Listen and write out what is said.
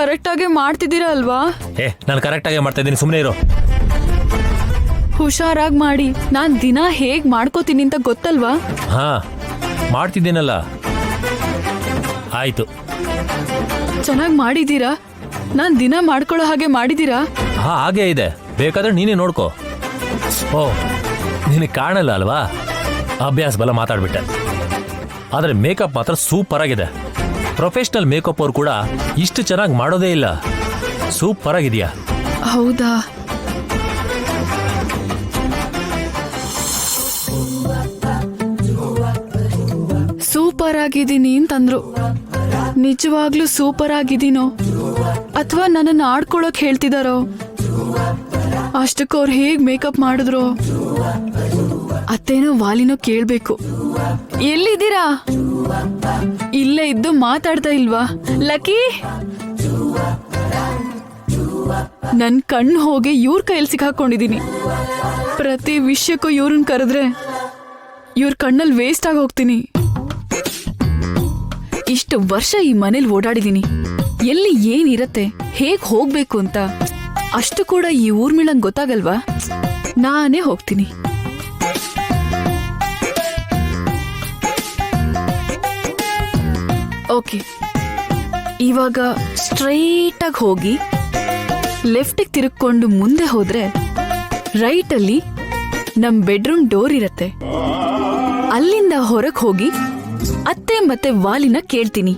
Correct ಆಗಿ ಮಾಡ್ತಿದ್ದೀರಾ ಅಲ್ವಾ? ನಾನು ಕರೆಕ್ಟ್ ಆಗಿ ಮಾಡ್ತಾ ಇದ್ದೀನಿ, ಸುಮ್ಮನೆ ಇರು. ಹುಷಾರಾಗಿ ಮಾಡಿ. ನಾನ್ ದಿನ ಹೇಗ್ ಮಾಡ್ಕೋತೀನಿ ಅಂತ ಗೊತ್ತಲ್ವಾ? ಹಾ, ಮಾಡ್ತಿದ್ದೀನಲ್ಲ. ಆಯ್ತು. ಚೆನ್ನಾಗಿ ಮಾಡಿದೀರಾ? ನಾನ್ ದಿನ ಮಾಡ್ಕೊಳ್ಳೋ ಹಾಗೆ ಮಾಡಿದೀರಾ? ಹಾ, ಹಾಗೇ ಇದೆ. ಬೇಕಾದ್ರೆ ನೀನೇ ನೋಡ್ಕೋ. ಓ, ನಿನಗೆ ಕಾಣಲ್ಲ ಅಲ್ವಾ? ಅಭ್ಯಾಸ ಬಲ ಮಾತಾಡ್ಬಿಟ್ಟೆ. ಆದರೆ ಮೇಕಪ್ ಮಾತ್ರ ಸೂಪರ್ ಆಗಿದೆ. ಪ್ರೊಫೆಷನಲ್ ಮೇಕಪ್ ಅವ್ರು ಕೂಡ ಇಷ್ಟು ಚೆನ್ನಾಗಿ ಮಾಡೋದೇ ಇಲ್ಲ. ಸೂಪರ್ ಆಗಿದೆಯಾ? ಹೌದಾ? ಸೂಪರ್ ಆಗಿದ್ದೀನಿ ಅಂತಂದ್ರು. ನಿಜವಾಗ್ಲೂ ಸೂಪರ್ ಆಗಿದ್ದೀನೋ ಅಥವಾ ನನ್ನನ್ನು ಆಡ್ಕೊಳಕ್ ಹೇಳ್ತಿದಾರೋ? ಅಷ್ಟಕ್ಕೆ ಅವ್ರು ಹೇಗ್ ಮೇಕಪ್ ಮಾಡಿದ್ರು? ಅತ್ತೇನೋ ವಾಲಿನೋ ಕೇಳ್ಬೇಕು. ಎಲ್ಲಿದ್ದೀರಾ? ಇಲ್ಲೇ ಇದ್ದು ಮಾತಾಡ್ತಾ ಇಲ್ವಾ? ಲಕ್ಕಿ, ನನ್ ಕಣ್ಣು ಹೋಗಿ ಇವ್ರ ಕೈಯಲ್ಲಿ ಸಿಕ್ಕಾಕೊಂಡಿದೀನಿ. ಪ್ರತಿ ವಿಷಯಕ್ಕೂ ಇವ್ರನ್ನ ಕರೆದ್ರೆ ಇವ್ರ ಕಣ್ಣಲ್ಲಿ ವೇಸ್ಟ್ ಆಗಿ ಹೋಗ್ತೀನಿ. ಇಷ್ಟು ವರ್ಷ ಈ ಮನೇಲಿ ಓಡಾಡಿದೀನಿ, ಎಲ್ಲಿ ಏನಿರತ್ತೆ, ಹೇಗ್ ಹೋಗ್ಬೇಕು ಅಂತ. ಅಷ್ಟು ಕೂಡ ಈ ಊರ್ಮಿಳಂಗ್ ಗೊತ್ತಾಗಲ್ವಾ? ನಾನೇ ಹೋಗ್ತೀನಿ. ಓಕೆ, ಇವಾಗ ಸ್ಟ್ರೈಟ್ ಆಗಿ ಹೋಗಿ ಲೆಫ್ಟಿಗೆ ತಿರುಗ್ಕೊಂಡು ಮುಂದೆ ಹೋದ್ರೆ ರೈಟ್ ಅಲ್ಲಿ ನಮ್ ಬೆಡ್ರೂಮ್ ಡೋರ್ ಇರತ್ತೆ. ಅಲ್ಲಿಂದ ಹೊರಗೆ ಹೋಗಿ ಅತ್ತೆ ಮತ್ತೆ ವಾಲಿನ ಕೇಳ್ತೀನಿ.